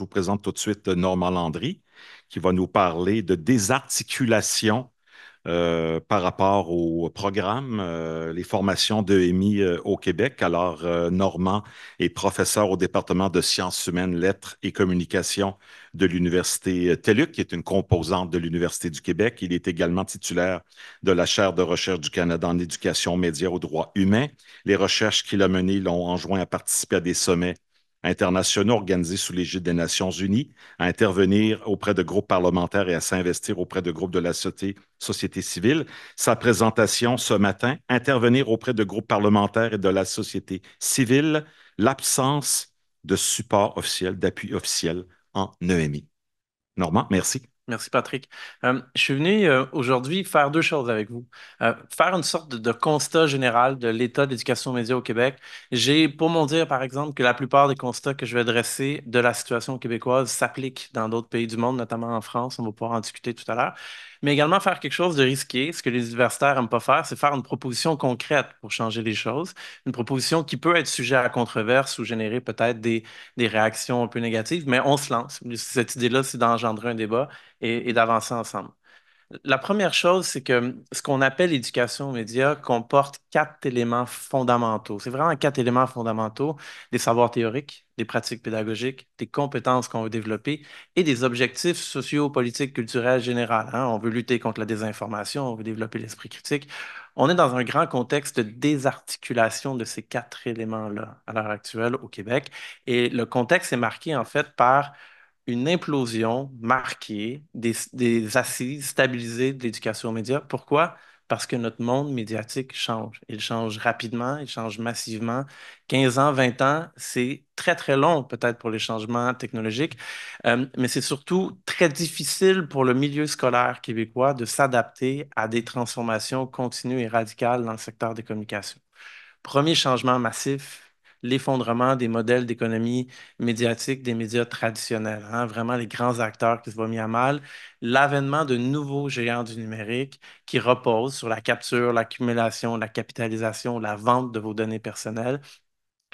vous présente tout de suite Normand Landry, qui va nous parler de désarticulation par rapport au programme, les formations d'EMI au Québec. Alors, Normand est professeur au département de sciences humaines, lettres et communications de l'Université TELUC, qui est une composante de l'Université du Québec. Il est également titulaire de la chaire de recherche du Canada en éducation, médias aux droits humains. Les recherches qu'il a menées l'ont enjoint à participer à des sommets internationaux organisés sous l'égide des Nations unies, à intervenir auprès de groupes parlementaires et à s'investir auprès de groupes de la société civile. Sa présentation ce matin, intervenir auprès de groupes parlementaires et de la société civile, l'absence de support officiel, d'appui officiel en EMI. Normand, merci. Merci Patrick. Je suis venu aujourd'hui faire deux choses avec vous. Faire une sorte de constat général de l'état de l'éducation média au Québec. J'ai pour mon dire, par exemple, que la plupart des constats que je vais dresser de la situation québécoise s'appliquent dans d'autres pays du monde, notamment en France. On va pouvoir en discuter tout à l'heure. Mais également faire quelque chose de risqué. Ce que les universitaires n'aiment pas faire, c'est faire une proposition concrète pour changer les choses. Une proposition qui peut être sujet à controverse ou générer peut-être des réactions un peu négatives, mais on se lance. Cette idée-là, c'est d'engendrer un débat et d'avancer ensemble. La première chose, c'est que ce qu'on appelle l'éducation aux médias comporte quatre éléments fondamentaux. C'est vraiment quatre éléments fondamentaux, des savoirs théoriques, des pratiques pédagogiques, des compétences qu'on veut développer et des objectifs sociaux, politiques, culturels généraux, hein. On veut lutter contre la désinformation, on veut développer l'esprit critique. On est dans un grand contexte de désarticulation de ces quatre éléments-là à l'heure actuelle au Québec. Et le contexte est marqué en fait par une implosion marquée des assises stabilisées de l'éducation aux médias. Pourquoi? Parce que notre monde médiatique change. Il change rapidement, il change massivement. 15 ans, 20 ans, c'est très, très long peut-être pour les changements technologiques, mais c'est surtout très difficile pour le milieu scolaire québécois de s'adapter à des transformations continues et radicales dans le secteur des communications. Premier changement massif, l'effondrement des modèles d'économie médiatique des médias traditionnels, hein, vraiment les grands acteurs qui se voient mis à mal, l'avènement de nouveaux géants du numérique qui reposent sur la capture, l'accumulation, la capitalisation, la vente de vos données personnelles.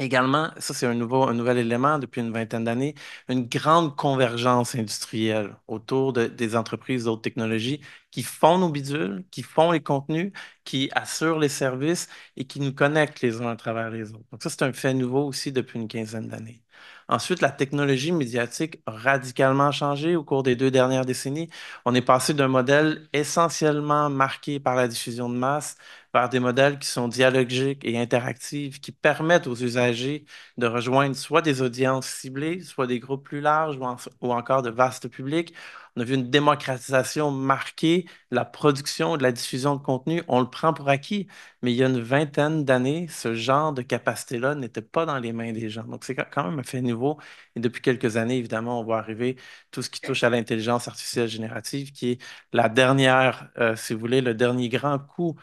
Également, ça c'est un nouvel élément depuis une vingtaine d'années, une grande convergence industrielle autour des entreprises d'autres technologies qui font nos bidules, qui font les contenus, qui assurent les services et qui nous connectent les uns à travers les autres. Donc ça, c'est un fait nouveau aussi depuis une quinzaine d'années. Ensuite, la technologie médiatique a radicalement changé au cours des 2 dernières décennies. On est passé d'un modèle essentiellement marqué par la diffusion de masse vers des modèles qui sont dialogiques et interactifs, qui permettent aux usagers de rejoindre soit des audiences ciblées, soit des groupes plus larges ou encore de vastes publics. On a vu une démocratisation marquée de la production et de la diffusion de contenu. On le prend pour acquis, mais il y a une vingtaine d'années, ce genre de capacité-là n'était pas dans les mains des gens. Donc, c'est quand même un fait nouveau. Et depuis quelques années, évidemment, on voit arriver tout ce qui touche à l'intelligence artificielle générative, qui est la dernière, si vous voulez, le dernier grand coup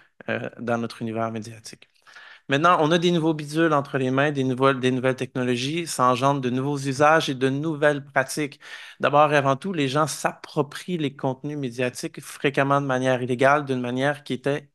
dans notre univers médiatique. Maintenant, on a des nouveaux bidules entre les mains, des nouvelles technologies, ça engendre de nouveaux usages et de nouvelles pratiques. D'abord et avant tout, les gens s'approprient les contenus médiatiques fréquemment de manière illégale, d'une manière qui était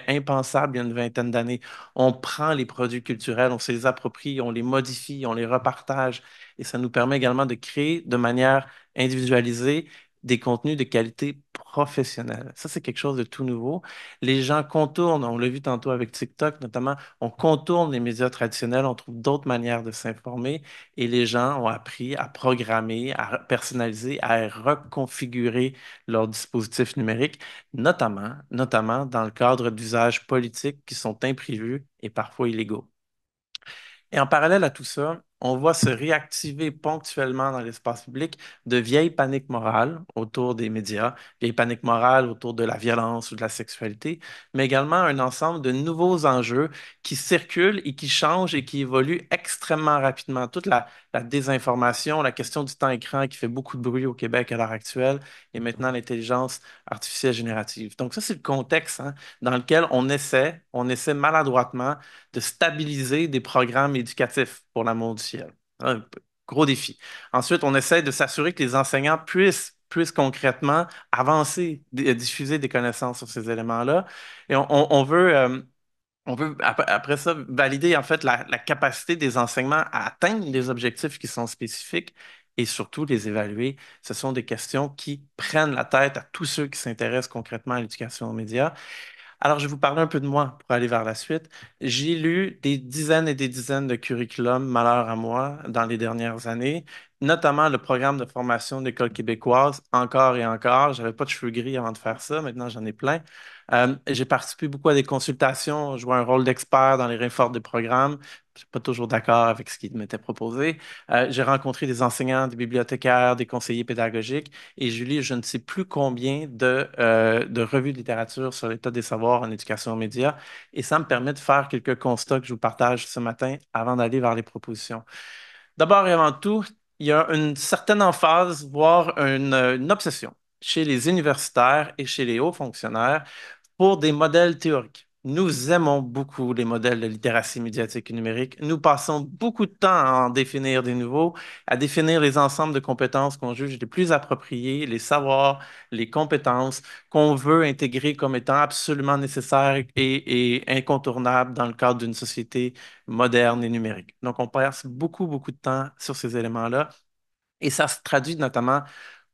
impensable il y a une vingtaine d'années. On prend les produits culturels, on se les approprie, on les modifie, on les repartage et ça nous permet également de créer de manière individualisée des contenus de qualité professionnelle. Ça, c'est quelque chose de tout nouveau. Les gens contournent, on l'a vu tantôt avec TikTok notamment, on contourne les médias traditionnels, on trouve d'autres manières de s'informer et les gens ont appris à programmer, à personnaliser, à reconfigurer leurs dispositifs numériques, notamment dans le cadre d'usages politiques qui sont imprévus et parfois illégaux. Et en parallèle à tout ça, on voit se réactiver ponctuellement dans l'espace public de vieilles paniques morales autour des médias, vieilles paniques morales autour de la violence ou de la sexualité, mais également un ensemble de nouveaux enjeux qui circulent et qui changent et qui évoluent extrêmement rapidement. Toute la désinformation, la question du temps écran qui fait beaucoup de bruit au Québec à l'heure actuelle, et maintenant l'intelligence artificielle générative. Donc ça, c'est le contexte, hein, dans lequel on essaie maladroitement de stabiliser des programmes éducatifs pour l'amour du ciel. Un gros défi. Ensuite, on essaie de s'assurer que les enseignants puissent concrètement avancer, diffuser des connaissances sur ces éléments-là. Et on veut après ça valider en fait la capacité des enseignements à atteindre des objectifs qui sont spécifiques et surtout les évaluer. Ce sont des questions qui prennent la tête à tous ceux qui s'intéressent concrètement à l'éducation aux médias. Alors, je vais vous parler un peu de moi pour aller vers la suite. J'ai lu des dizaines et des dizaines de curriculums, malheur à moi, dans les dernières années, notamment le programme de formation de l'École québécoise, encore et encore. J'avais pas de cheveux gris avant de faire ça, maintenant j'en ai plein. J'ai participé beaucoup à des consultations, joué un rôle d'expert dans les réformes des programmes. Je suis pas toujours d'accord avec ce qui m'était proposé. J'ai rencontré des enseignants, des bibliothécaires, des conseillers pédagogiques et je lis je ne sais plus combien de revues de littérature sur l'état des savoirs en éducation aux médias et ça me permet de faire quelques constats que je vous partage ce matin avant d'aller vers les propositions. D'abord et avant tout, il y a une certaine emphase, voire une obsession chez les universitaires et chez les hauts fonctionnaires pour des modèles théoriques. Nous aimons beaucoup les modèles de littératie médiatique et numérique. Nous passons beaucoup de temps à en définir des nouveaux, à définir les ensembles de compétences qu'on juge les plus appropriés, les savoirs, les compétences qu'on veut intégrer comme étant absolument nécessaires et incontournables dans le cadre d'une société moderne et numérique. Donc, on passe beaucoup, beaucoup de temps sur ces éléments-là et ça se traduit notamment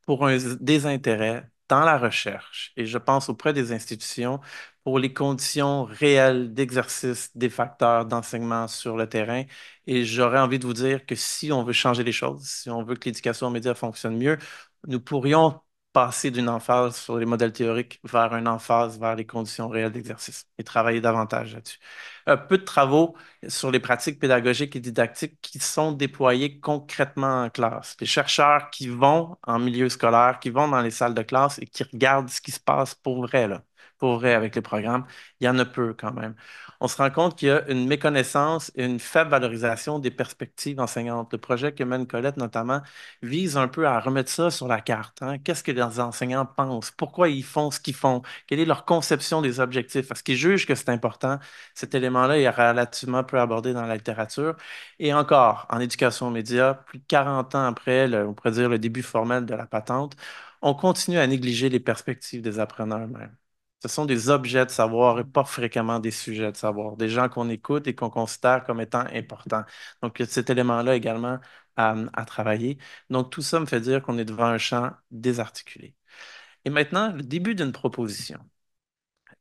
pour un désintérêt dans la recherche, et je pense auprès des institutions, pour les conditions réelles d'exercice des facteurs d'enseignement sur le terrain. Et j'aurais envie de vous dire que si on veut changer les choses, si on veut que l'éducation aux médias fonctionne mieux, nous pourrions passer d'une emphase sur les modèles théoriques vers une emphase vers les conditions réelles d'exercice et travailler davantage là-dessus. Peu de travaux sur les pratiques pédagogiques et didactiques qui sont déployées concrètement en classe. Les chercheurs qui vont en milieu scolaire, qui vont dans les salles de classe et qui regardent ce qui se passe pour vrai, là, pour vrai avec les programmes, il y en a peu quand même. On se rend compte qu'il y a une méconnaissance et une faible valorisation des perspectives enseignantes. Le projet que mène Colette, notamment, vise un peu à remettre ça sur la carte, hein. Qu'est-ce que les enseignants pensent? Pourquoi ils font ce qu'ils font? Quelle est leur conception des objectifs? Est-ce qu'ils jugent que c'est important? Cet élément-là est relativement peu abordé dans la littérature. Et encore, en éducation aux médias, plus de 40 ans après, on pourrait dire le début formel de la patente, on continue à négliger les perspectives des apprenants eux-mêmes. Ce sont des objets de savoir et pas fréquemment des sujets de savoir, des gens qu'on écoute et qu'on considère comme étant importants. Donc, il y a cet élément-là également à travailler. Donc, tout ça me fait dire qu'on est devant un champ désarticulé. Et maintenant, le début d'une proposition.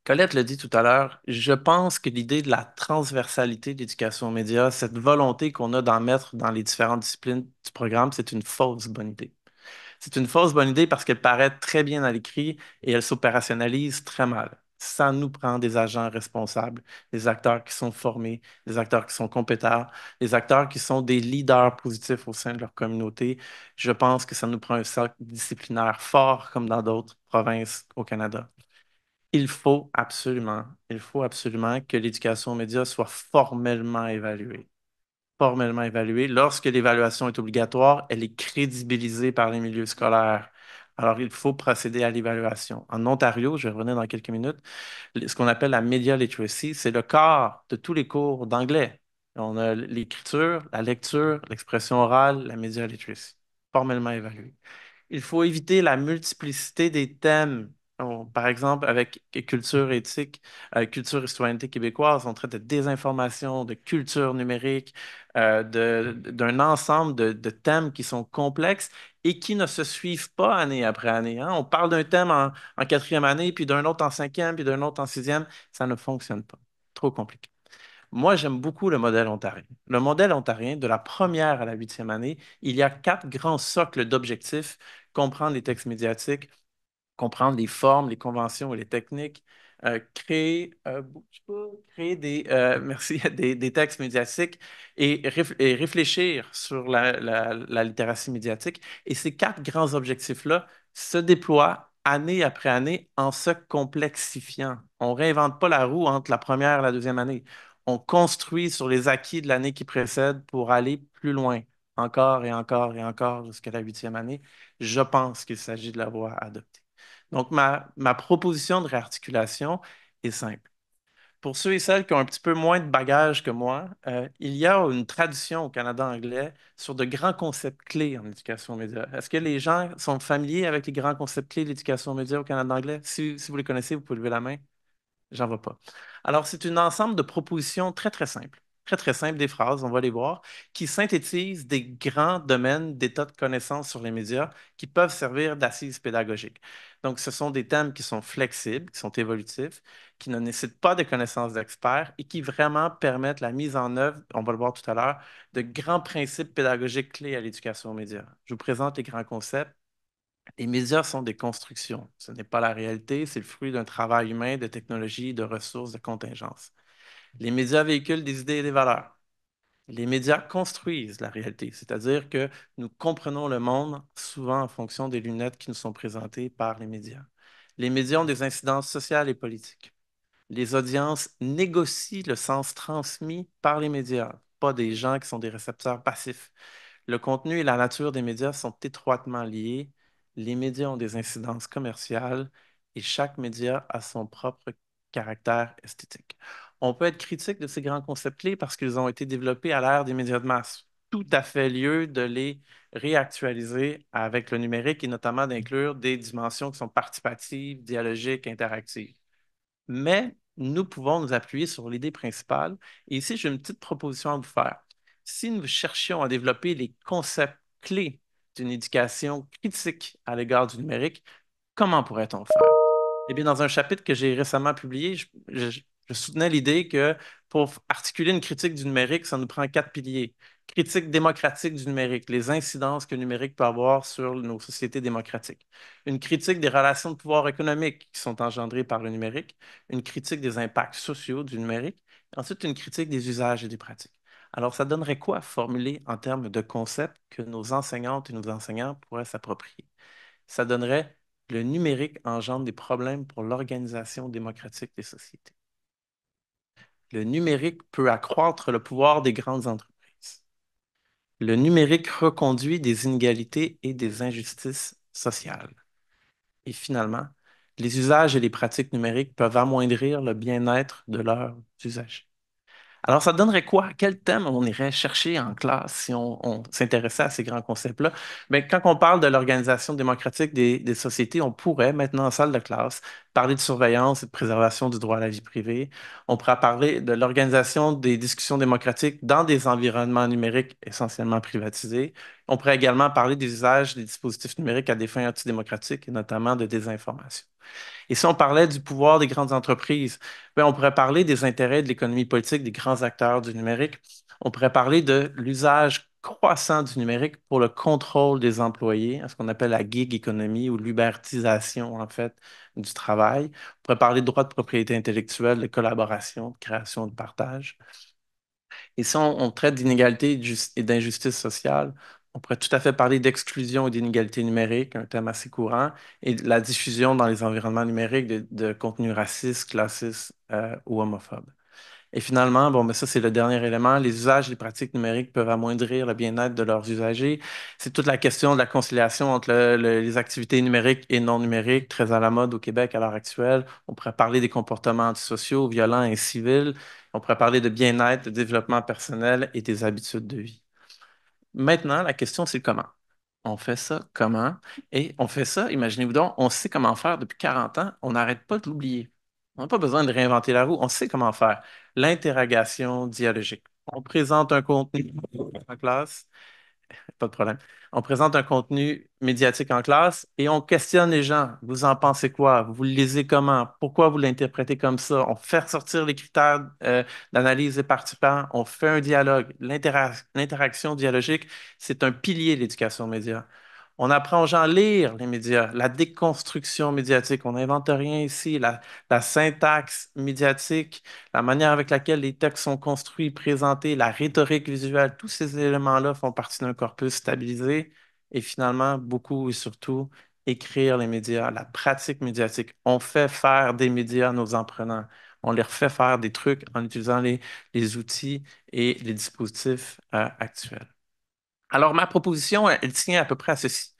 Colette l'a dit tout à l'heure, je pense que l'idée de la transversalité de l'éducation aux médias, cette volonté qu'on a d'en mettre dans les différentes disciplines du programme, c'est une fausse bonne idée. C'est une fausse bonne idée parce qu'elle paraît très bien à l'écrit et elle s'opérationnalise très mal. Ça nous prend des agents responsables, des acteurs qui sont formés, des acteurs qui sont compétents, des acteurs qui sont des leaders positifs au sein de leur communauté. Je pense que ça nous prend un cercle disciplinaire fort comme dans d'autres provinces au Canada. Il faut absolument que l'éducation aux médias soit formellement évaluée. Formellement évaluée. Lorsque l'évaluation est obligatoire, elle est crédibilisée par les milieux scolaires. Alors, il faut procéder à l'évaluation. En Ontario, je vais revenir dans quelques minutes, ce qu'on appelle la media literacy, c'est le quart de tous les cours d'anglais. On a l'écriture, la lecture, l'expression orale, la media literacy, formellement évaluée. Il faut éviter la multiplicité des thèmes. Par exemple, avec culture éthique, culture et citoyenneté québécoise, on traite de désinformation, de culture numérique, d'un ensemble de thèmes qui sont complexes et qui ne se suivent pas année après année, hein. On parle d'un thème en quatrième année, puis d'un autre en cinquième, puis d'un autre en sixième. Ça ne fonctionne pas. Trop compliqué. Moi, j'aime beaucoup le modèle ontarien. Le modèle ontarien, de la première à la huitième année, il y a quatre grands socles d'objectifs: comprendre les textes médiatiques, comprendre les formes, les conventions et les techniques, bouge pas, créer merci, des textes médiatiques et réfléchir sur la littératie médiatique. Et ces quatre grands objectifs-là se déploient année après année en se complexifiant. On ne réinvente pas la roue entre la première et la deuxième année. On construit sur les acquis de l'année qui précède pour aller plus loin, encore et encore et encore jusqu'à la huitième année. Je pense qu'il s'agit de la voie à adopter. Donc, ma proposition de réarticulation est simple. Pour ceux et celles qui ont un petit peu moins de bagages que moi, il y a une tradition au Canada anglais sur de grands concepts clés en éducation aux médias. Est-ce que les gens sont familiers avec les grands concepts clés de l'éducation aux médias au Canada anglais? Si vous les connaissez, vous pouvez lever la main. J'en vois pas. Alors, c'est un ensemble de propositions très, très simples très très simples, des phrases, on va les voir, qui synthétisent des grands domaines d'état de connaissance sur les médias qui peuvent servir d'assises pédagogiques. Donc, ce sont des thèmes qui sont flexibles, qui sont évolutifs, qui ne nécessitent pas de connaissances d'experts et qui vraiment permettent la mise en œuvre, on va le voir tout à l'heure, de grands principes pédagogiques clés à l'éducation aux médias. Je vous présente les grands concepts. Les médias sont des constructions. Ce n'est pas la réalité, c'est le fruit d'un travail humain, de technologie, de ressources, de contingence. Les médias véhiculent des idées et des valeurs. Les médias construisent la réalité, c'est-à-dire que nous comprenons le monde souvent en fonction des lunettes qui nous sont présentées par les médias. Les médias ont des incidences sociales et politiques. Les audiences négocient le sens transmis par les médias, pas des gens qui sont des récepteurs passifs. Le contenu et la nature des médias sont étroitement liés. Les médias ont des incidences commerciales et chaque média a son propre caractère esthétique. On peut être critique de ces grands concepts clés parce qu'ils ont été développés à l'ère des médias de masse. Tout à fait lieu de les réactualiser avec le numérique et notamment d'inclure des dimensions qui sont participatives, dialogiques, interactives. Mais nous pouvons nous appuyer sur l'idée principale. Et ici, j'ai une petite proposition à vous faire. Si nous cherchions à développer les concepts clés d'une éducation critique à l'égard du numérique, comment pourrait-on faire? Eh bien, dans un chapitre que j'ai récemment publié, je soutenais l'idée que pour articuler une critique du numérique, ça nous prend quatre piliers. Critique démocratique du numérique, les incidences que le numérique peut avoir sur nos sociétés démocratiques. Une critique des relations de pouvoir économiques qui sont engendrées par le numérique. Une critique des impacts sociaux du numérique. Ensuite, une critique des usages et des pratiques. Alors, ça donnerait quoi formuler en termes de concepts que nos enseignantes et nos enseignants pourraient s'approprier? Ça donnerait le numérique engendre des problèmes pour l'organisation démocratique des sociétés. Le numérique peut accroître le pouvoir des grandes entreprises. Le numérique reconduit des inégalités et des injustices sociales. Et finalement, les usages et les pratiques numériques peuvent amoindrir le bien-être de leurs usagers. Alors, ça donnerait quoi? Quel thème on irait chercher en classe si on s'intéressait à ces grands concepts-là? Bien, quand on parle de l'organisation démocratique des sociétés, on pourrait, maintenant en salle de classe, parler de surveillance et de préservation du droit à la vie privée. On pourrait parler de l'organisation des discussions démocratiques dans des environnements numériques essentiellement privatisés. On pourrait également parler des usages des dispositifs numériques à des fins antidémocratiques et notamment de désinformation. Et si on parlait du pouvoir des grandes entreprises, ben, on pourrait parler des intérêts de l'économie politique des grands acteurs du numérique. On pourrait parler de l'usage croissant du numérique pour le contrôle des employés, ce qu'on appelle la gig economy ou l'ubertisation, en fait, du travail. On pourrait parler de droits de propriété intellectuelle, de collaboration, de création, de partage. Et si on traite d'inégalité et d'injustice sociale, on pourrait tout à fait parler d'exclusion et d'inégalité numérique, un thème assez courant, et de la diffusion dans les environnements numériques de contenus racistes, classistes ou homophobes. Et finalement, bon, ben ça, c'est le dernier élément. Les usages et les pratiques numériques peuvent amoindrir le bien-être de leurs usagers. C'est toute la question de la conciliation entre les activités numériques et non numériques, très à la mode au Québec à l'heure actuelle. On pourrait parler des comportements antisociaux, violents et civils. On pourrait parler de bien-être, de développement personnel et des habitudes de vie. Maintenant, la question, c'est comment. On fait ça comment? Et on fait ça, imaginez-vous donc, on sait comment faire depuis 40 ans, on n'arrête pas de l'oublier. On n'a pas besoin de réinventer la roue, on sait comment faire. L'interrogation dialogique. On présente un contenu en classe, pas de problème. On présente un contenu médiatique en classe et on questionne les gens. Vous en pensez quoi? Vous le lisez comment? Pourquoi vous l'interprétez comme ça? On fait ressortir les critères d'analyse des participants. On fait un dialogue. L'interaction dialogique, c'est un pilier de l'éducation média. On apprend aux gens à lire les médias, la déconstruction médiatique. On n'invente rien ici. La syntaxe médiatique, la manière avec laquelle les textes sont construits, présentés, la rhétorique visuelle, tous ces éléments-là font partie d'un corpus stabilisé. Et finalement, beaucoup et surtout, écrire les médias, la pratique médiatique. On fait faire des médias à nos apprenants. On leur fait faire des trucs en utilisant les outils et les dispositifs actuels. Alors, ma proposition, elle tient à peu près à ceci.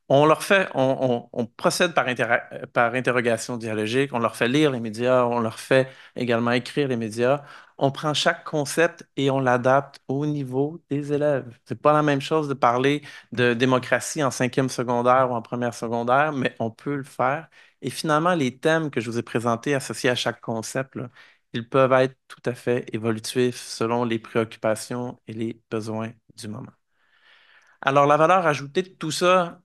On leur fait, on procède par interrogation dialogique, on leur fait lire les médias, on leur fait également écrire les médias. On prend chaque concept et on l'adapte au niveau des élèves. C'est pas la même chose de parler de démocratie en cinquième secondaire ou en première secondaire, mais on peut le faire. Et finalement, les thèmes que je vous ai présentés associés à chaque concept, là, ils peuvent être tout à fait évolutifs selon les préoccupations et les besoins du moment. Alors, la valeur ajoutée de tout ça,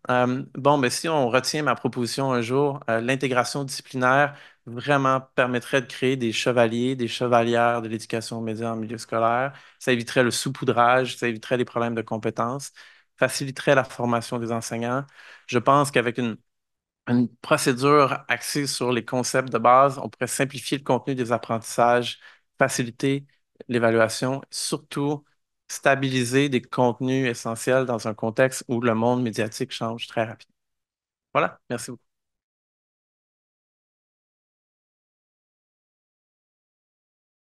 bon, mais si on retient ma proposition un jour, l'intégration disciplinaire vraiment permettrait de créer des chevaliers, des chevalières de l'éducation aux médias en milieu scolaire. Ça éviterait le saupoudrage, ça éviterait les problèmes de compétences, faciliterait la formation des enseignants. Je pense qu'avec une procédure axée sur les concepts de base, on pourrait simplifier le contenu des apprentissages, faciliter l'évaluation, surtout stabiliser des contenus essentiels dans un contexte où le monde médiatique change très rapidement. Voilà, merci beaucoup.